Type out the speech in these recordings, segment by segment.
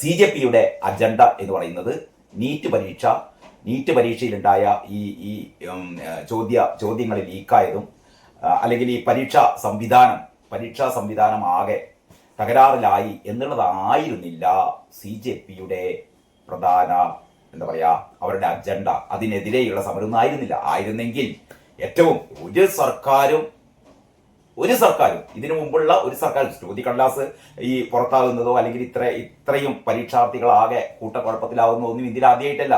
CJPയുടെ agenda എന്ന് പറയുന്നത് NEET പരീക്ഷയിലുണ്ടായ ഈ ചോദ്യങ്ങൾ ലീക്കായതും അല്ലെങ്കിൽ ഈ പരീക്ഷാ സംവിധാനം ആകെ തകരാറിലായി എന്നുള്ളതായിരുന്നില്ല CJPയുടെ പ്രധാന അവരുടെ അജണ്ട. അതിനെതിരെയുള്ള സമരമൊന്നും ആയിരുന്നെങ്കിൽ ഏറ്റവും ഒരു സർക്കാരും ഇതിനു മുമ്പുള്ള ഒരു സർക്കാർ ചോദ്യക്കടലാസ് ഈ പുറത്താകുന്നതോ അല്ലെങ്കിൽ ഇത്രയും പരീക്ഷാർത്ഥികളാകെ കൂട്ടക്കുഴപ്പത്തിലാവുന്നതോ ഒന്നും ഇതിലാദ്യമായിട്ടല്ല.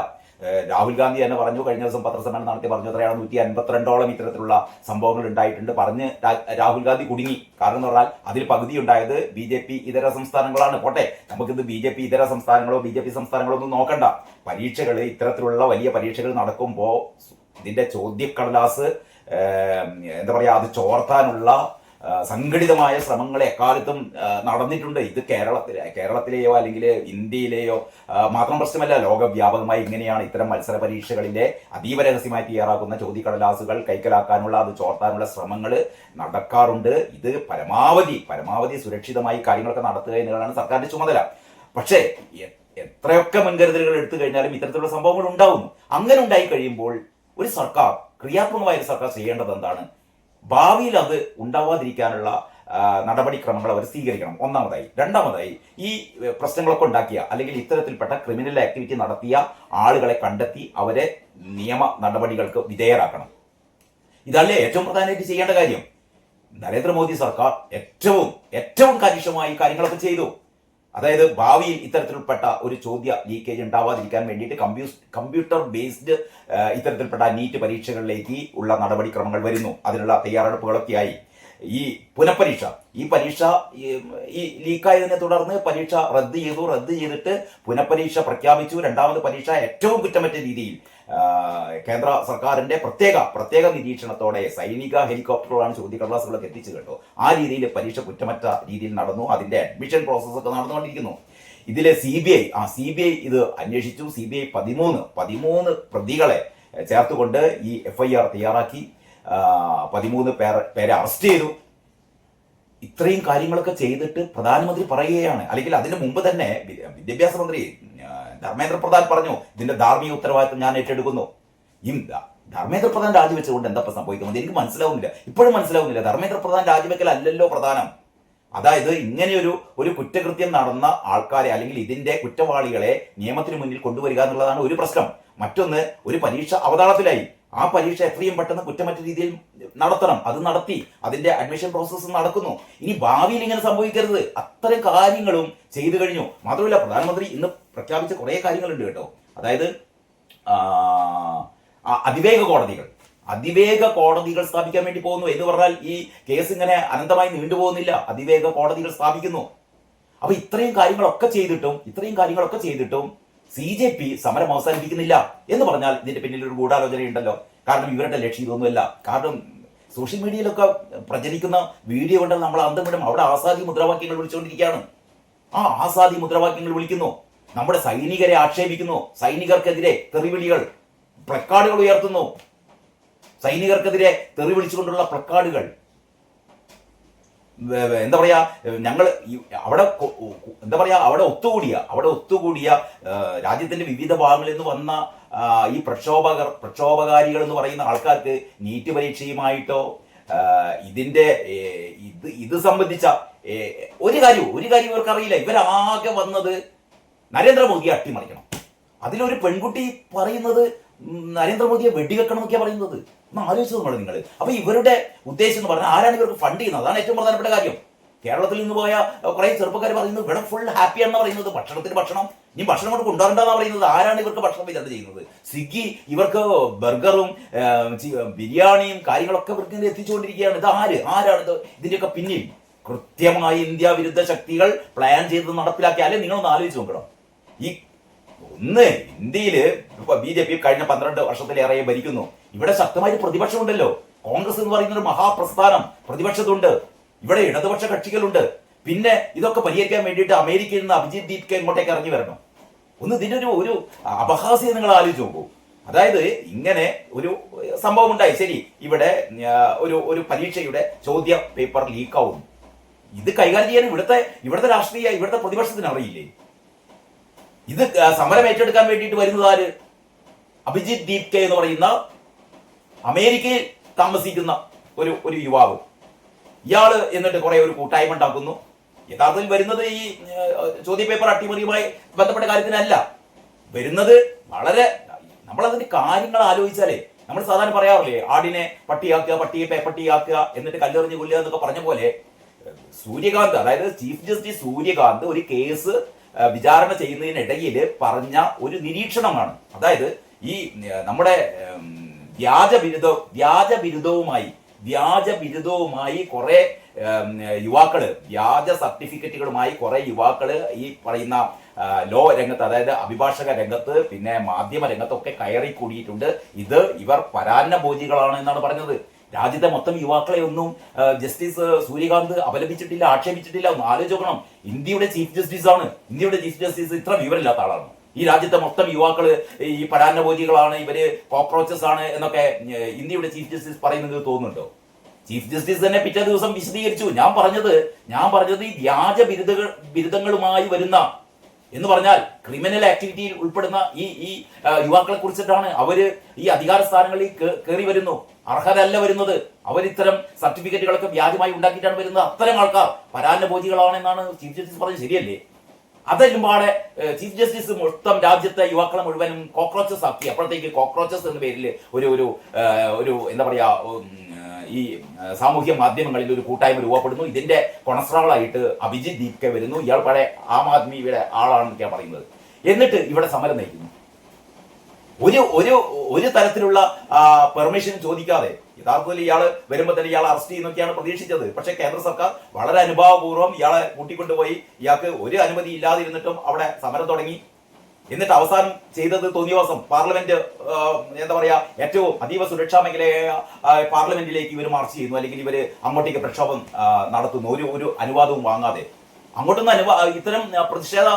രാഹുൽ ഗാന്ധി തന്നെ പറഞ്ഞു, കഴിഞ്ഞ ദിവസം പത്രസമ്മേളനം നടത്തി പറഞ്ഞു, എത്രയാണ് 152ഓളം ഇത്തരത്തിലുള്ള സംഭവങ്ങൾ ഉണ്ടായിട്ടുണ്ട് പറഞ്ഞ് രാഹുൽ ഗാന്ധി കുടുങ്ങി. കാരണം എന്ന് പറഞ്ഞാൽ അതിൽ പകുതി ഉണ്ടായത് BJP ഇതര സംസ്ഥാനങ്ങളാണ്. പോട്ടെ, നമുക്കിത് BJP ഇതര സംസ്ഥാനങ്ങളോ BJP സംസ്ഥാനങ്ങളോ ഒന്നും നോക്കണ്ട. ഇത്തരത്തിലുള്ള വലിയ പരീക്ഷകൾ നടക്കുമ്പോൾ ഇതിന്റെ ചോദ്യക്കടലാസ് അത് ചോർത്താനുള്ള സംഘടിതമായ ശ്രമങ്ങൾ എക്കാലത്തും നടന്നിട്ടുണ്ട്. ഇത് കേരളത്തിലെയോ അല്ലെങ്കിൽ ഇന്ത്യയിലെയോ മാത്രം പ്രശ്നമല്ല, ലോകവ്യാപകമായി ഇങ്ങനെയാണ്. ഇത്തരം മത്സര പരീക്ഷകളിലെ അതീവ രഹസ്യമായി തയ്യാറാക്കുന്ന ചോദ്യക്കടലാസുകൾ കൈക്കലാക്കാനുള്ള അത് ചോർത്താനുള്ള ശ്രമങ്ങൾ നടക്കാറുണ്ട്. ഇത് പരമാവധി സുരക്ഷിതമായി കാര്യങ്ങളൊക്കെ നടത്തുക എന്നുള്ളതാണ് സർക്കാരിന്റെ ചുമതല. പക്ഷേ എത്രയൊക്കെ മുൻകരുതലുകൾ എടുത്തു കഴിഞ്ഞാലും ഇത്തരത്തിലുള്ള സംഭവങ്ങൾ ഉണ്ടാവുന്നു. അങ്ങനെ ഉണ്ടായി കഴിയുമ്പോൾ ഒരു സർക്കാർ, ക്രിയാത്മകമായ ഒരു സർക്കാർ ചെയ്യേണ്ടത് എന്താണ്? ഭാവിയിൽ അത് ഉണ്ടാവാതിരിക്കാനുള്ള നടപടിക്രമങ്ങൾ അവർ സ്വീകരിക്കണം, ഒന്നാമതായി. രണ്ടാമതായി, ഈ പ്രശ്നങ്ങളൊക്കെ ഉണ്ടാക്കിയ അല്ലെങ്കിൽ ഇത്തരത്തിൽപ്പെട്ട ക്രിമിനൽ ആക്ടിവിറ്റി നടത്തിയ ആളുകളെ കണ്ടെത്തി അവരെ നിയമ നടപടികൾക്ക് വിധേയരാക്കണം. ഇതല്ലേ ഏറ്റവും പ്രധാനമായിട്ട് ചെയ്യേണ്ട കാര്യം. നരേന്ദ്രമോദി സർക്കാർ ഏറ്റവും കാര്യക്ഷമമായി കാര്യങ്ങളൊക്കെ ചെയ്തു. അതായത് ഭാവിയിൽ ഇത്തരത്തിൽപ്പെട്ട ഒരു ചോദ്യ ലീക്കേജ് ഉണ്ടാവാതിരിക്കാൻ വേണ്ടിയിട്ട് കമ്പ്യൂട്ടർ ബേസ്ഡ് ഇത്തരത്തിൽപ്പെട്ട നീറ്റ് പരീക്ഷകളിലേക്ക് ഉള്ള നടപടിക്രമങ്ങൾ വരുന്നു. അതിനുള്ള തയ്യാറെടുപ്പുകളൊക്കെയായി. ഈ പരീക്ഷ ലീക്കായതിനെ തുടർന്ന് പരീക്ഷ റദ്ദ് ചെയ്തിട്ട് പുനഃപരീക്ഷ പ്രഖ്യാപിച്ചു. രണ്ടാമത് പരീക്ഷ ഏറ്റവും കുറ്റമറ്റ രീതിയിൽ കേന്ദ്ര സർക്കാരിന്റെ പ്രത്യേക നിരീക്ഷണത്തോടെ സൈനിക ഹെലികോപ്റ്ററുകളാണ് ചോദ്യക്കടലാസുകളൊക്കെ എത്തിച്ചു കേട്ടോ. ആ രീതിയിൽ പരീക്ഷ കുറ്റമറ്റ രീതിയിൽ നടന്നു. അതിന്റെ അഡ്മിഷൻ പ്രോസസ് ഒക്കെ നടന്നുകൊണ്ടിരിക്കുന്നു. ഇതിലെ CBI ഇത് അന്വേഷിച്ചു. CBI 13 പ്രതികളെ ചേർത്തുകൊണ്ട് ഈ FIR തയ്യാറാക്കി. 13 പേരെ അറസ്റ്റ് ചെയ്തു. ഇത്രയും കാര്യങ്ങളൊക്കെ ചെയ്തിട്ട് പ്രധാനമന്ത്രി പറയുകയാണ്, അല്ലെങ്കിൽ അതിന് മുമ്പ് തന്നെ വിദ്യാഭ്യാസ മന്ത്രി ധർമ്മേന്ദ്ര പ്രധാൻ പറഞ്ഞു, ഇതിന്റെ ധാർമ്മിക ഉത്തരവാദിത്വം ഞാൻ ഏറ്റെടുക്കുന്നു. ഈ ധർമ്മേന്ദ്ര പ്രധാൻ രാജിവെച്ചുകൊണ്ട് എന്താ സംഭവിക്കുന്നത് എനിക്ക് ഇപ്പോഴും മനസ്സിലാവുന്നില്ല. ധർമ്മേന്ദ്ര പ്രധാൻ രാജിവെക്കലല്ലോ പ്രധാനം. അതായത് ഇങ്ങനെയൊരു കുറ്റകൃത്യം നടന്ന ആൾക്കാരെ അല്ലെങ്കിൽ ഇതിന്റെ കുറ്റവാളികളെ നിയമത്തിന് മുന്നിൽ കൊണ്ടുവരിക എന്നുള്ളതാണ് ഒരു പ്രശ്നം. മറ്റൊന്ന്, ഒരു പരീക്ഷ അവതാളത്തിലായി. ആ പരീക്ഷ എത്രയും പെട്ടെന്ന് കുറ്റമറ്റ രീതിയിൽ നടത്തണം. അത് നടത്തി. അതിന്റെ അഡ്മിഷൻ പ്രോസസ്സ് നടക്കുന്നു. ഇനി ഭാവിയിൽ ഇങ്ങനെ സംഭവിക്കരുത്. അത്തരം കാര്യങ്ങളും ചെയ്തു കഴിഞ്ഞു. മാത്രമല്ല, പ്രധാനമന്ത്രി ഇന്ന് പ്രഖ്യാപിച്ച കുറേ കാര്യങ്ങളുണ്ട് കേട്ടോ. അതായത് അതിവേഗ കോടതികൾ സ്ഥാപിക്കാൻ വേണ്ടി പോകുന്നു എന്ന് പറഞ്ഞാൽ ഈ കേസ് ഇങ്ങനെ അനന്തമായി നീണ്ടുപോകുന്നില്ല. അതിവേഗ കോടതികൾ സ്ഥാപിക്കുന്നു. അപ്പൊ ഇത്രയും കാര്യങ്ങളൊക്കെ ചെയ്തിട്ടും CJP സമരം അവസാനിപ്പിക്കുന്നില്ല എന്ന് പറഞ്ഞാൽ ഇതിന്റെ പിന്നിൽ ഒരു ഗൂഢാലോചനയുണ്ടല്ലോ. കാരണം ഇവരുടെ ലക്ഷ്യം ഇതൊന്നുമല്ല. കാരണം സോഷ്യൽ മീഡിയയിലൊക്കെ പ്രചരിക്കുന്ന വീഡിയോ കൊണ്ട് നമ്മൾ അന്തം വിടും. അവിടെ ആസാദി മുദ്രാവാക്യങ്ങൾ വിളിച്ചുകൊണ്ടിരിക്കുകയാണ്. ആ ആസാദി മുദ്രാവാക്യങ്ങൾ വിളിക്കുന്നു. നമ്മുടെ സൈനികരെ ആക്ഷേപിക്കുന്നു. സൈനികർക്കെതിരെ തെറിവിളികൾ, പ്ലക്കാർഡുകൾ ഉയർത്തുന്നു. സൈനികർക്കെതിരെ തെറി വിളിച്ചുകൊണ്ടുള്ള പ്ലക്കാർഡുകൾ. ഞങ്ങൾ അവിടെ ഒത്തുകൂടിയ രാജ്യത്തിന്റെ വിവിധ ഭാഗങ്ങളിൽ നിന്ന് വന്ന ഈ പ്രക്ഷോഭകാരികൾ എന്ന് പറയുന്ന ആൾക്കാർക്ക് നീറ്റ് പരീക്ഷയുമായിട്ടോ ഇത് സംബന്ധിച്ച ഒരു കാര്യവും ഇവർക്ക് അറിയില്ല. ഇവരാകെ വന്നത് നരേന്ദ്രമോദിയെ അട്ടിമറിക്കണം. അതിലൊരു പെൺകുട്ടി പറയുന്നത് നരേന്ദ്രമോദിയെ വെടിവെക്കണം എന്നൊക്കെയാണ് പറയുന്നത്. ഒന്ന് ആലോചിച്ചത് നിങ്ങൾ. അപ്പൊ ഇവരുടെ ഉദ്ദേശം എന്ന് പറഞ്ഞാൽ ആരാണ് ഇവർക്ക് ഫണ്ട് ചെയ്യുന്നത്? അതാണ് ഏറ്റവും പ്രധാനപ്പെട്ട കാര്യം. കേരളത്തിൽ നിന്ന് പോയ കുറെ ചെറുപ്പക്കാർ പറയുന്നത് ഇവിടെ ഫുൾ ഹാപ്പിയാണെന്ന് പറയുന്നത്. ഭക്ഷണത്തിന് ഭക്ഷണം, ഇനി ഭക്ഷണം കൊണ്ട് കൊണ്ടുവരണ്ടെന്നാണ് പറയുന്നത്. ആരാണ് ഇവർക്ക് ഭക്ഷണം വിതരണം ചെയ്യുന്നത്? സ്വിഗ്ഗി ഇവർക്ക് ബർഗറും ബിരിയാണിയും കാര്യങ്ങളൊക്കെ ഇവർക്ക് എത്തിച്ചുകൊണ്ടിരിക്കുകയാണ്. ആരാണ് ഇതിന്റെയൊക്കെ പിന്നിൽ? കൃത്യമായി ഇന്ത്യ വിരുദ്ധ ശക്തികൾ പ്ലാൻ ചെയ്ത് നടപ്പിലാക്കിയാലേ നിങ്ങളൊന്ന് ആലോചിച്ച് നോക്കണം. ഇന്ത്യയിൽ BJP കഴിഞ്ഞ 12 വർഷത്തിലേറെ ഭരിക്കുന്നു. ഇവിടെ ശക്തമായ പ്രതിപക്ഷമുണ്ടല്ലോ. കോൺഗ്രസ് എന്ന് പറയുന്ന ഒരു മഹാപ്രസ്ഥാനം പ്രതിപക്ഷത്തുണ്ട്. ഇവിടെ ഇടതുപക്ഷ കക്ഷികളുണ്ട്. പിന്നെ ഇതൊക്കെ പരിഹരിക്കാൻ വേണ്ടിയിട്ട് അമേരിക്കയിൽ നിന്ന് അഭിജിത് ദീപ്കെ ഇങ്ങോട്ടേക്ക് ഇറങ്ങി വരണം. ഇതിന്റെ ഒരു അപഹാസ്യം നിങ്ങൾ ആലോചിച്ച് നോക്കൂ. അതായത് ഇങ്ങനെ ഒരു സംഭവം ഉണ്ടായി. ശരി, ഇവിടെ ഒരു പരീക്ഷയുടെ ചോദ്യ പേപ്പർ ലീക്ക് ആവുന്നു. ഇത് കൈകാര്യം ചെയ്യാൻ ഇവിടുത്തെ രാഷ്ട്രീയ പ്രതിപക്ഷത്തിന് അറിയില്ലേ? ഇത് സമരം ഏറ്റെടുക്കാൻ വേണ്ടിയിട്ട് വരുന്നത് ആര്? അഭിജിത് ദീപ്കെ എന്ന് പറയുന്ന അമേരിക്കയിൽ താമസിക്കുന്ന ഒരു യുവാവ്. ഇയാള് എന്നിട്ട് കുറെ ഒരു കൂട്ടായ്മ ഉണ്ടാക്കുന്നു. യഥാർത്ഥത്തിൽ വരുന്നത് ഈ ചോദ്യപേപ്പർ അട്ടിമറിയുമായി ബന്ധപ്പെട്ട കാര്യത്തിനല്ല വരുന്നത്. വളരെ നമ്മളതിന്റെ കാര്യങ്ങൾ ആലോചിച്ചാലേ, നമ്മൾ സാധാരണ പറയാറില്ലേ, ആടിനെ പട്ടിയാക്കുക, പട്ടിയെ പേപ്പട്ടിയാക്കുക, എന്നിട്ട് കല്ലെറിഞ്ഞ് കൊല്ലുക എന്നൊക്കെ പറഞ്ഞ പോലെ സൂര്യകാന്ത്, അതായത് ചീഫ് ജസ്റ്റിസ് സൂര്യകാന്ത് ഒരു കേസ് വിചാരണ ചെയ്യുന്നതിനിടയിൽ പറഞ്ഞ ഒരു നിരീക്ഷണമാണ്. അതായത് ഈ നമ്മുടെ വ്യാജ ബിരുദവുമായി കുറെ യുവാക്കള്, വ്യാജ സർട്ടിഫിക്കറ്റുകളുമായി കുറെ യുവാക്കള് ഈ പറയുന്ന ലോ രംഗത്ത്, അതായത് അഭിഭാഷക രംഗത്ത്, പിന്നെ മാധ്യമ രംഗത്തൊക്കെ കയറി കൂടിയിട്ടുണ്ട്. ഇവർ പരാന്നഭോജികളാണ് എന്നാണ് പറഞ്ഞത്. രാജ്യത്തെ മൊത്തം യുവാക്കളെ ഒന്നും ജസ്റ്റിസ് സൂര്യകാന്ത് അപലപിച്ചിട്ടില്ല, ആക്ഷേപിച്ചിട്ടില്ല. ഒന്ന് ആലോചിക്കണം, ഇന്ത്യയുടെ ചീഫ് ജസ്റ്റിസ് ആണ്. ഇന്ത്യയുടെ ചീഫ് ജസ്റ്റിസ് ഇത്ര വിവരമില്ലാത്ത ആളാണ്. ഈ രാജ്യത്തെ മൊത്തം യുവാക്കള് ഈ പരാന്നഭോജികളാണ്, ഇവര് കോക്രോച്ചസ് ആണ് എന്നൊക്കെ ഇന്ത്യയുടെ ചീഫ് ജസ്റ്റിസ് പറയുന്നത് തോന്നുന്നുണ്ടോ? ചീഫ് ജസ്റ്റിസ് തന്നെ പിറ്റേ ദിവസം വിശദീകരിച്ചു. ഞാൻ പറഞ്ഞത് ഈ വ്യാജ ബിരുദങ്ങളുമായി വരുന്ന എന്ന് പറഞ്ഞാൽ ക്രിമിനൽ ആക്ടിവിറ്റിയിൽ ഉൾപ്പെടുന്ന ഈ യുവാക്കളെ കുറിച്ചിട്ടാണ്. അവര് ഈ അധികാര സ്ഥാനങ്ങളിൽ കയറി വരുന്നു, അർഹരല്ല വരുന്നത്. അവരിത്തരം സർട്ടിഫിക്കറ്റുകളൊക്കെ വ്യാജമായി ഉണ്ടാക്കിയിട്ടാണ് വരുന്നത്. അത്തരം ആൾക്കാർ പരാന്നഭോജികളാണെന്നാണ് ചീഫ് ജസ്റ്റിസ് പറഞ്ഞത്. ശരിയല്ലേ? അതെല്ലാം പാടെ ചീഫ് ജസ്റ്റിസ് മൊത്തം രാജ്യത്തെ യുവാക്കളെ മുഴുവനും കോക്രോച്ചസ് ആക്കി. അപ്പോഴത്തേക്ക് കോക്രോച്ചസ് എന്ന പേരിൽ ഒരു എന്താ പറയാ, ഈ സാമൂഹ്യ മാധ്യമങ്ങളിൽ ഒരു കൂട്ടായ്മ രൂപപ്പെടുന്നു. ഇതിന്റെ കൊണസ്ട്രാളായിട്ട് അഭിജിത് ദീപ്കെ വരുന്നു. ഇയാൾ പഴയ ആം ആദ്മിയുടെ ആളാണെന്നൊക്കെയാണ് പറയുന്നത്. എന്നിട്ട് ഇവിടെ സമരം നയിക്കുന്നു. ഒരു തരത്തിലുള്ള പെർമിഷൻ ചോദിക്കാതെ. യഥാർത്ഥത്തിൽ ഇയാള് വരുമ്പോൾ തന്നെ ഇയാളെ അറസ്റ്റ് ചെയ്യുന്നൊക്കെയാണ് പ്രതീക്ഷിച്ചത്. പക്ഷെ കേന്ദ്ര സർക്കാർ വളരെ അനുഭാവപൂർവ്വം ഇയാളെ കൂട്ടിക്കൊണ്ടുപോയി. ഇയാൾക്ക് ഒരു അനുമതി ഇല്ലാതിരുന്നിട്ടും അവിടെ സമരം തുടങ്ങി. എന്നിട്ട് അവസാനം ചെയ്തത് തോന്നിയവാസം. പാർലമെന്റ് എന്താ പറയാ, ഏറ്റവും അതീവ സുരക്ഷാ മേഖലയായ പാർലമെന്റിലേക്ക് ഇവർ മാർച്ച് ചെയ്യുന്നു, അല്ലെങ്കിൽ ഇവര് അങ്ങോട്ടേക്ക് പ്രക്ഷോഭം നടത്തുന്നു, ഒരു അനുവാദവും വാങ്ങാതെ. അങ്ങോട്ടൊന്നും ഇത്തരം പ്രതിഷേധ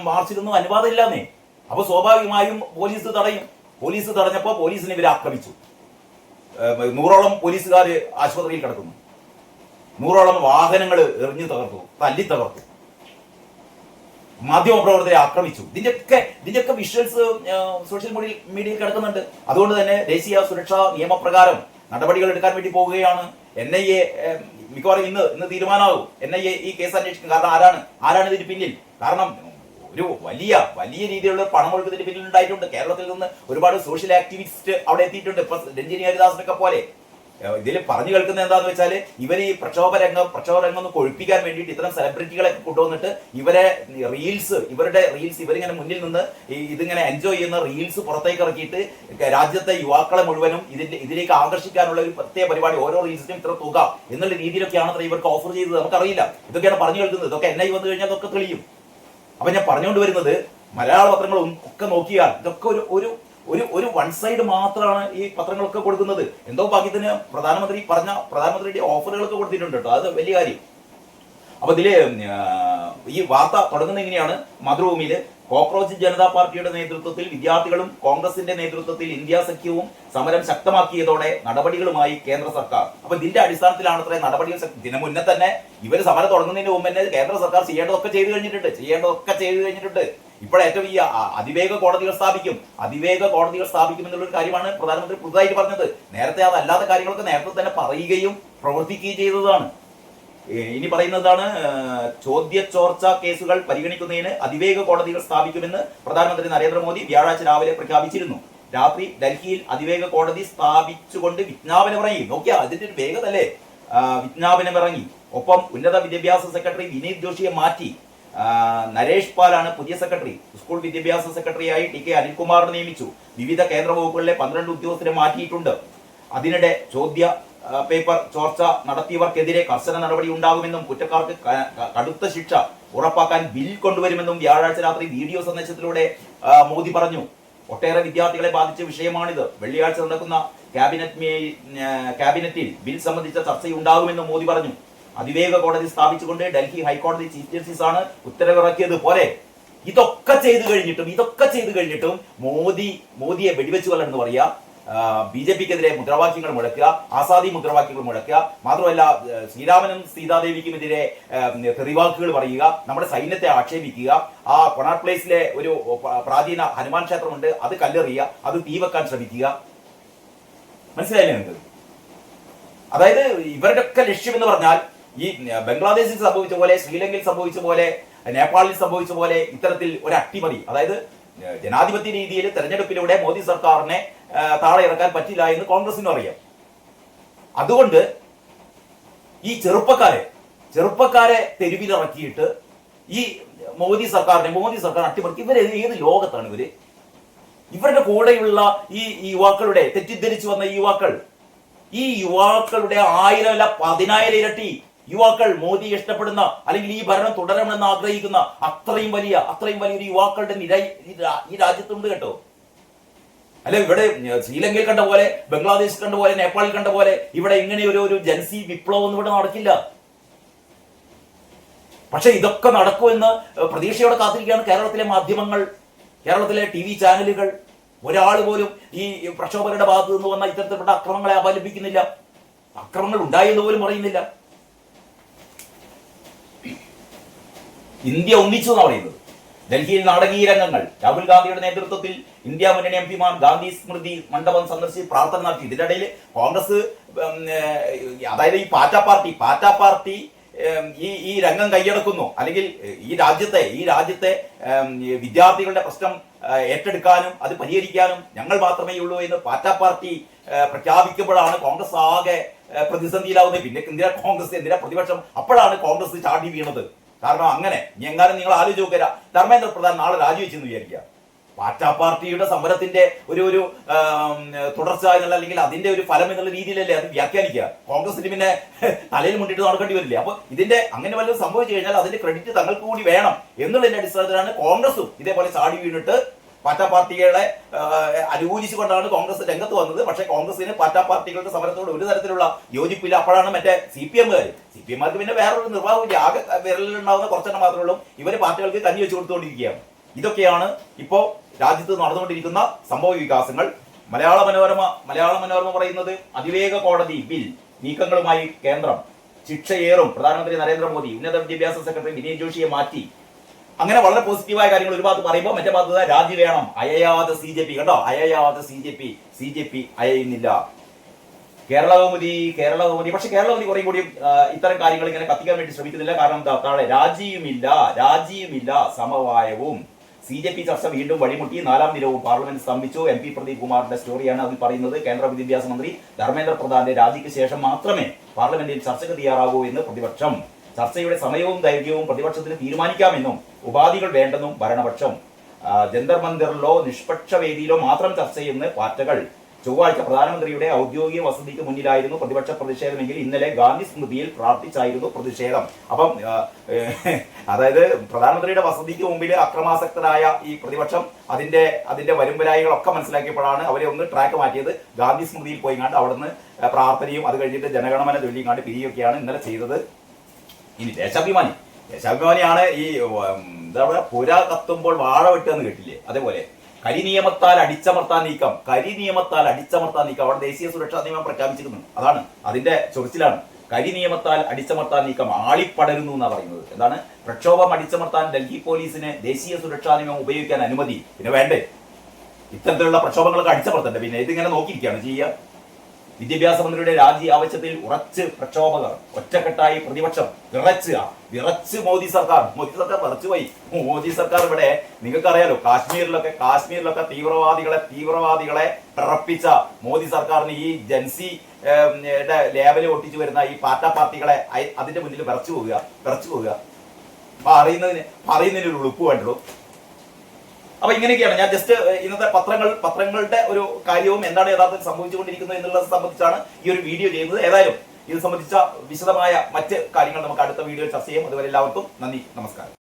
മാർച്ചിലൊന്നും അനുവാദം ഇല്ലാന്നേ. അപ്പൊ സ്വാഭാവികമായും പോലീസ് തടയും. പോലീസ് തടഞ്ഞപ്പോ പോലീസിനെ ഇവർ ആക്രമിച്ചു. 100ഓളം പോലീസുകാർ ആശുപത്രിയിൽ കിടക്കുന്നു. 100ഓളം വാഹനങ്ങൾ എറിഞ്ഞു തകർത്തു, തല്ലി തകർത്തു. മാധ്യമപ്രവർത്തകരെ ആക്രമിച്ചു. ഇതിന്റെയൊക്കെ വിഷ്വൽസ് സോഷ്യൽ മീഡിയയിൽ കിടക്കുന്നുണ്ട്. അതുകൊണ്ട് തന്നെ ദേശീയ സുരക്ഷാ നിയമപ്രകാരം നടപടികൾ എടുക്കാൻ വേണ്ടി പോവുകയാണ്. NIA മിക്കവാറും ഇന്ന് തീരുമാനമാകും. NIA ഈ കേസ് അന്വേഷിക്കും. കാരണം ആരാണ് ഇതിന് പിന്നിൽ? കാരണം ഒരു വലിയ രീതിയിലുള്ള പണമൊഴുക്കത്തിന്റെ പിന്നിൽ ഉണ്ടായിട്ടുണ്ട്. കേരളത്തിൽ നിന്ന് ഒരുപാട് സോഷ്യൽ ആക്ടിവിസ്റ്റ് അവിടെ എത്തിയിട്ടുണ്ട്. ഇപ്പൊ രഞ്ജിനി ഹരിദാസിനൊക്കെ പോലെ. ഇതിൽ പറഞ്ഞു കേൾക്കുന്നത് എന്താന്ന് വെച്ചാൽ, ഇവർ ഈ പ്രക്ഷോഭരംഗം ഒന്ന് കൊഴുപ്പിക്കാൻ വേണ്ടിയിട്ട് ഇത്തരം സെലിബ്രിറ്റികളെ കൊണ്ടുവന്നിട്ട് ഇവരുടെ റീൽസ് ഇവരിങ്ങനെ മുന്നിൽ നിന്ന് ഇതിങ്ങനെ എൻജോയ് ചെയ്യുന്ന റീൽസ് പുറത്തേക്ക് ഇറക്കിയിട്ട് രാജ്യത്തെ യുവാക്കളെ മുഴുവനും ഇതിലേക്ക് ആകർഷിക്കാനുള്ള ഒരു പ്രത്യേക പരിപാടി, ഓരോ റീൽസിനും ഇത്ര തുക എന്നുള്ള രീതിയിലൊക്കെയാണ് അത്ര ഇവർക്ക് ഓഫർ ചെയ്തത്. നമുക്കറിയില്ല. ഇതൊക്കെയാണ് പറഞ്ഞു കേൾക്കുന്നത്. ഇതൊക്കെ NIA വന്നു കഴിഞ്ഞാൽ അതൊക്കെ തെളിയും. അപ്പൊ ഞാൻ പറഞ്ഞുകൊണ്ട് വരുന്നത്, മലയാള പത്രങ്ങളും ഒക്കെ നോക്കിയാൽ ഇതൊക്കെ ഒരു വൺ സൈഡ് മാത്രമാണ് ഈ പത്രങ്ങളൊക്കെ കൊടുക്കുന്നത്. എന്തോ ഭാഗ്യത്തിന് പ്രധാനമന്ത്രിയുടെ ഓഫറുകളൊക്കെ കൊടുത്തിട്ടുണ്ട് കേട്ടോ. അത് വലിയ കാര്യം. അപ്പൊ ഇതില് ഈ വാർത്ത തുടങ്ങുന്ന എങ്ങനെയാണ്? മാതൃഭൂമിയില് കോക്രോച്ച് ജനതാ പാർട്ടിയുടെ നേതൃത്വത്തിൽ വിദ്യാർത്ഥികളും കോൺഗ്രസിന്റെ നേതൃത്വത്തിൽ ഇന്ത്യ സഖ്യവും സമരം ശക്തമാക്കിയതോടെ നടപടികളുമായി കേന്ദ്ര സർക്കാർ. അപ്പൊ ഇതിന്റെ അടിസ്ഥാനത്തിലാണ് അത്ര നടപടികൾ. ഇതിനു മുന്നേ തന്നെ ഇവർ സമരം തുടങ്ങുന്നതിന് മുമ്പ് തന്നെ കേന്ദ്ര സർക്കാർ ചെയ്യേണ്ടതൊക്കെ ചെയ്തു കഴിഞ്ഞിട്ടുണ്ട്. ഇപ്പോഴേറ്റവും ഈ അതിവേഗ കോടതികൾ സ്ഥാപിക്കും എന്നുള്ളൊരു കാര്യമാണ് പ്രധാനമന്ത്രി പുതുതായിട്ട് പറഞ്ഞത്. നേരത്തെ അതല്ലാത്ത കാര്യങ്ങളൊക്കെ നേരത്തെ തന്നെ പറയുകയും പ്രവർത്തിക്കുകയും ചെയ്തതാണ്. ഇനി പറയുന്നതാണ്, ചോദ്യചോർച്ച കേസുകൾ പരിഗണിക്കുന്നതിന് അതിവേഗ കോടതികൾ സ്ഥാപിക്കുമെന്ന് പ്രധാനമന്ത്രി നരേന്ദ്രമോദി വ്യാഴാഴ്ച രാവിലെ പ്രഖ്യാപിച്ചിരുന്നു. രാത്രി ഡൽഹിയിൽ അതിവേഗ കോടതി സ്ഥാപിച്ചുകൊണ്ട് വിജ്ഞാപനം ഇറങ്ങി. നോക്കിയാ അതിന്റെ ഒരു വേഗതല്ലേ. വിജ്ഞാപനം ഇറങ്ങി. ഒപ്പം ഉന്നത വിദ്യാഭ്യാസ സെക്രട്ടറി വിനീത് ജോഷിയെ മാറ്റി നരേഷ് പാലാണ് പുതിയ സെക്രട്ടറി. സ്കൂൾ വിദ്യാഭ്യാസ സെക്രട്ടറിയായി TK അനിൽകുമാറിനെ നിയമിച്ചു. വിവിധ കേന്ദ്ര വകുപ്പുകളിലെ 12 ഉദ്യോഗസ്ഥരെ മാറ്റിയിട്ടുണ്ട്. അതിനിടെ ചോദ്യ പേപ്പർ ചോർച്ച നടത്തിയവർക്കെതിരെ കർശന നടപടി ഉണ്ടാകുമെന്നും കുറ്റക്കാർക്ക് കടുത്ത ശിക്ഷ ഉറപ്പാക്കാൻ ബിൽ കൊണ്ടുവരുമെന്നും വ്യാഴാഴ്ച രാത്രി വീഡിയോ സന്ദേശത്തിലൂടെ മോദി പറഞ്ഞു. ഒട്ടേറെ വിദ്യാർത്ഥികളെ ബാധിച്ച വിഷയമാണിത്. വെള്ളിയാഴ്ച നടക്കുന്ന ക്യാബിനറ്റിൽ ബിൽ സംബന്ധിച്ച ചർച്ചയുണ്ടാകുമെന്നും മോദി പറഞ്ഞു. അതിവേഗ കോടതി സ്ഥാപിച്ചുകൊണ്ട് ഡൽഹി ഹൈക്കോടതി ചീഫ് ജസ്റ്റിസ് ആണ് ഉത്തരവിറക്കിയത്. പോലെ ഇതൊക്കെ ചെയ്തു കഴിഞ്ഞിട്ടും മോദിയെ വെടിവെച്ചു കൊല്ലെന്ന് പറയാ. BJP-ക്കെതിരെ മുദ്രാവാക്യങ്ങൾ മുഴക്കുക, ആസാദി മുദ്രാവാക്യങ്ങൾ മുഴക്കുക, മാത്രമല്ല ശ്രീരാമനും സീതാദേവിക്കുമെതിരെ തെറിവാക്കുകൾ പറയുക, നമ്മുടെ സൈന്യത്തെ ആക്ഷേപിക്കുക, ആ കൊണാട്ട് പ്ലേസിലെ ഒരു പ്രാചീന ഹനുമാൻ ക്ഷേത്രമുണ്ട്, അത് കല്ലെറിയുക, അത് തീ വെക്കാൻ ശ്രമിക്കുക. മനസ്സിലായില്ലേ നിങ്ങൾക്ക്? അതായത് ഇവരുടെയൊക്കെ ലക്ഷ്യം എന്ന് പറഞ്ഞാൽ ഈ ബംഗ്ലാദേശിൽ സംഭവിച്ച പോലെ, ശ്രീലങ്കയിൽ സംഭവിച്ച പോലെ, നേപ്പാളിൽ സംഭവിച്ച പോലെ ഇത്തരത്തിൽ ഒരു അട്ടിമറി, അതായത് ജനാധിപത്യ രീതിയിൽ തെരഞ്ഞെടുപ്പിലൂടെ മോദി സർക്കാരിനെ താഴെ ഇറക്കാൻ പറ്റില്ല എന്ന് കോൺഗ്രസിനും അറിയാം. അതുകൊണ്ട് ഈ ചെറുപ്പക്കാരെ തെരുവിലിറക്കിയിട്ട് ഈ മോദി സർക്കാർ അട്ടിമറിക്ക് ഇവർ ഏത് ലോകത്താണ് ഇവര്? ഇവരുടെ കൂടെയുള്ള ഈ യുവാക്കളുടെ തെറ്റിദ്ധരിച്ചു വന്ന ഈ യുവാക്കളുടെ 1000 അല്ല 10000 ഇരട്ടി യുവാക്കൾ മോദി ഇഷ്ടപ്പെടുന്ന അല്ലെങ്കിൽ ഈ ഭരണം തുടരണമെന്ന് ആഗ്രഹിക്കുന്ന അത്രയും വലിയൊരു യുവാക്കളുടെ നിര ഈ രാജ്യത്തുണ്ട് കേട്ടോ. അല്ലെ ഇവിടെ ശ്രീലങ്കയിൽ കണ്ട പോലെ, ബംഗ്ലാദേശിൽ കണ്ട പോലെ, നേപ്പാളിൽ കണ്ട പോലെ ഇവിടെ ഇങ്ങനെ ഒരു ജൻസി വിപ്ലവം ഒന്നും ഇവിടെ നടക്കില്ല. പക്ഷെ ഇതൊക്കെ നടക്കുമെന്ന് പ്രതീക്ഷയോടെ കാത്തിരിക്കുകയാണ് കേരളത്തിലെ മാധ്യമങ്ങൾ, കേരളത്തിലെ TV ചാനലുകൾ. ഒരാൾ പോലും ഈ പ്രക്ഷോഭകരുടെ ഭാഗത്ത് നിന്ന് വന്ന ഇത്തരത്തിൽപ്പെട്ട അക്രമങ്ങളെ അപലപിക്കുന്നില്ല, അക്രമങ്ങൾ ഉണ്ടായെന്ന് പോലും പറയുന്നില്ല. ഇന്ത്യ ഒന്നിച്ചു എന്നാണ് പറയുന്നത്. ഡൽഹിയിൽ നാടകീയ രംഗങ്ങൾ. രാഹുൽ ഗാന്ധിയുടെ നേതൃത്വത്തിൽ ഇന്ത്യ മുന്നണി MP-മാർ ഗാന്ധി സ്മൃതി മണ്ഡപം സന്ദർശിച്ച് പ്രാർത്ഥന നടത്തി. ഇതിന്റെ ഇടയിൽ കോൺഗ്രസ്, അതായത് ഈ പാറ്റ പാർട്ടി ഈ രംഗം കൈയടക്കുന്നു, അല്ലെങ്കിൽ ഈ രാജ്യത്തെ വിദ്യാർത്ഥികളുടെ പ്രശ്നം ഏറ്റെടുക്കാനും അത് പരിഹരിക്കാനും ഞങ്ങൾ മാത്രമേ ഉള്ളൂ എന്ന് പാറ്റ പാർട്ടി പ്രഖ്യാപിക്കുമ്പോഴാണ് കോൺഗ്രസ് ആകെ പ്രതിസന്ധിയിലാവുന്നത്. പിന്നെ എന്തിനാ പ്രതിപക്ഷം? അപ്പോഴാണ് കോൺഗ്രസ് ചാടി വീണത്. കാരണം അങ്ങനെ എങ്ങാനും നിങ്ങൾ ആലോചിച്ച് നോക്കുക, ധർമ്മേന്ദ്ര പ്രധാൻ നാളെ രാജിവെച്ചെന്ന് വിചാരിക്കുക. പാറ്റ പാർട്ടിയുടെ സമരത്തിന്റെ ഒരു തുടർച്ച എന്നുള്ള, അല്ലെങ്കിൽ അതിന്റെ ഒരു ഫലം എന്നുള്ള രീതിയിലല്ലേ അത് വ്യാഖ്യാനിക്കുക. കോൺഗ്രസിന് പിന്നെ തലയിൽ മുണ്ടിട്ട് നടക്കേണ്ടി വരില്ലേ? അപ്പൊ ഇതിന്റെ അങ്ങനെ വല്ലതും സംഭവിച്ചു കഴിഞ്ഞാൽ അതിന്റെ ക്രെഡിറ്റ് തങ്ങൾക്ക് കൂടി വേണം എന്നുള്ളതിന്റെ അടിസ്ഥാനത്തിലാണ് കോൺഗ്രസും ഇതേപോലെ ചാടി വീണിട്ട് പാറ്റ പാർട്ടികളെ അനുകൂലിച്ചുകൊണ്ടാണ് കോൺഗ്രസ് രംഗത്ത് വന്നത്. പക്ഷേ കോൺഗ്രസിന് പാറ്റ പാർട്ടികളുടെ സമരത്തോട് ഒരു തരത്തിലുള്ള യോജിപ്പില്ല. അപ്പോഴാണ് മറ്റേ CPM-മാർക്ക് പിന്നെ വേറൊരു നിർവാഹമില്ല. ആകെ വിരലിലുണ്ടാവുന്ന കുറച്ചെണ്ണം മാത്രമേ ഉള്ളൂ. ഇവര് പാർട്ടികൾക്ക് കഞ്ഞി വെച്ചു കൊടുത്തുകൊണ്ടിരിക്കുകയാണ്. ഇതൊക്കെയാണ് ഇപ്പോ രാജ്യത്ത് നടന്നുകൊണ്ടിരിക്കുന്ന സംഭവ വികാസങ്ങൾ. മലയാള മനോരമ പറയുന്നത് അതിവേഗ കോടതി ബിൽ നീക്കങ്ങളുമായി കേന്ദ്രം, ശിക്ഷയേറും പ്രധാനമന്ത്രി നരേന്ദ്രമോദി, ഉന്നത വിദ്യാഭ്യാസ സെക്രട്ടറി വിനയ് ജോഷിയെ മാറ്റി. അങ്ങനെ വളരെ പോസിറ്റീവായ കാര്യങ്ങൾ ഒരു ഭാഗത്ത് പറയുമ്പോൾ മറ്റേ ഭാഗത്ത് രാജി വേണം, അയയാതെ CJP. കണ്ടോ, അയയാതെ CJP അയയുന്നില്ല. കേരള കൗമുദി. പക്ഷെ കേരള കൗമുദി കുറേ കൂടി ഇത്തരം കാര്യങ്ങൾ ഇങ്ങനെ കത്തിക്കാൻ വേണ്ടി ശ്രമിക്കുന്നില്ല. കാരണം താഴെ രാജിയുമില്ല സമവായവും. CJP ചർച്ച വീണ്ടും വഴിമുട്ടി. 4ാം ദിനവും പാർലമെന്റ് സ്തംഭിച്ചു. MP പ്രദീപ് കുമാറിന്റെ സ്റ്റോറിയാണ് അതിൽ പറയുന്നത്. കേന്ദ്ര വിദ്യാഭ്യാസ മന്ത്രി ധർമ്മേന്ദ്ര പ്രധാന്റെ രാജിക്ക് ശേഷം മാത്രമേ പാർലമെന്റിൽ ചർച്ചയ്ക്ക് തയ്യാറാകൂ എന്ന് പ്രതിപക്ഷം. ചർച്ചയുടെ സമയവും ദൈർഘ്യവും പ്രതിപക്ഷത്തിന് തീരുമാനിക്കാമെന്നും ഉപാധികൾ വേണ്ടെന്നും ഭരണപക്ഷം. ജന്തർ മന്ദിറിലോ നിഷ്പക്ഷ വേദിയിലോ മാത്രം ചർച്ചയെന്ന് പാർട്ടികൾ. ചൊവ്വാഴ്ച പ്രധാനമന്ത്രിയുടെ ഔദ്യോഗിക വസതിക്ക് മുന്നിലായിരുന്നു പ്രതിപക്ഷ പ്രതിഷേധമെങ്കിൽ ഇന്നലെ ഗാന്ധി സ്മൃതിയിൽ പ്രാർത്ഥിച്ചായിരുന്നു പ്രതിഷേധം. അപ്പം അതായത് പ്രധാനമന്ത്രിയുടെ വസതിക്ക് മുമ്പിൽ അക്രമാസക്തരായ ഈ പ്രതിപക്ഷം അതിന്റെ വരുംവരായികളൊക്കെ മനസ്സിലാക്കിയപ്പോഴാണ് അവരെ ഒന്ന് ട്രാക്ക് മാറ്റിയത്. ഗാന്ധി സ്മൃതിയിൽ പോയിങ്ങാണ്ട് അവിടുന്ന് പ്രാർത്ഥനയും അത് കഴിഞ്ഞിട്ട് ജനഗണമന ചൊല്ലിങ്ങാണ്ട് പിരിയൊക്കെയാണ് ഇന്നലെ ചെയ്തത്. ഇനി ദേശാഭിമാനിയാണ് ഈ എന്താ പറയുക, പുര കത്തുമ്പോൾ വാഴ വെട്ടുകയെന്ന് കേട്ടില്ലേ? അതേപോലെ കരിനിയമത്താൽ അടിച്ചമർത്താൻ നീക്കം. അവിടെ ദേശീയ സുരക്ഷാ നിയമം പ്രഖ്യാപിച്ചിരുന്നു. അതാണ് അതിന്റെ ചൊറിച്ചിലാണ്. കരിനിയമത്താൽ അടിച്ചമർത്താൻ നീക്കം ആളിപ്പടരുന്നു എന്നാ പറയുന്നത്. എന്താണ്? പ്രക്ഷോഭം അടിച്ചമർത്താൻ ഡൽഹി പോലീസിന് ദേശീയ സുരക്ഷാ നിയമം ഉപയോഗിക്കാൻ അനുമതി. പിന്നെ വേണ്ടേ ഇത്തരത്തിലുള്ള പ്രക്ഷോഭങ്ങളൊക്കെ അടിച്ചമർത്തണ്ടേ? പിന്നെ ഇതിങ്ങനെ നോക്കിയിരിക്കുകയാണ് ചെയ്യുക. വിദ്യാഭ്യാസ മന്ത്രിയുടെ രാജി ആവശ്യത്തിൽ ഉറച്ച് പ്രക്ഷോഭകർ. ഒറ്റക്കെട്ടായി പ്രതിപക്ഷം. വിറച്ച് മോദി സർക്കാർ വിറച്ചുപോയി. മോദി സർക്കാർ ഇവിടെ നിങ്ങൾക്കറിയാലോ, കാശ്മീരിലൊക്കെ തീവ്രവാദികളെ പിറപ്പിച്ച മോദി സർക്കാരിന് ഈ ജൻസി ലേബല് ഒട്ടിച്ചു വരുന്ന ഈ പാറ്റ പാർട്ടികളെ അതിന്റെ മുന്നിൽ വിറച്ചു പോവുക. അപ്പൊ അറിയുന്നതിന് ഒരു ഉളുപ്പ് വേണ്ടല്ലോ. അപ്പൊ ഇങ്ങനെയൊക്കെയാണ് ഞാൻ ജസ്റ്റ് ഇന്നത്തെ പത്രങ്ങളുടെ ഒരു കാര്യവും എന്താണ് യഥാർത്ഥത്തിൽ സംഭവിച്ചുകൊണ്ടിരിക്കുന്നത് എന്നുള്ളത് സംബന്ധിച്ചാണ് ഈ ഒരു വീഡിയോ ചെയ്യുന്നത്. ഏതായാലും ഇത് സംബന്ധിച്ച വിശദമായ മറ്റ് കാര്യങ്ങൾ നമുക്ക് അടുത്ത വീഡിയോയിൽ ചർച്ച ചെയ്യും. അതുവരെ എല്ലാവർക്കും നന്ദി, നമസ്കാരം.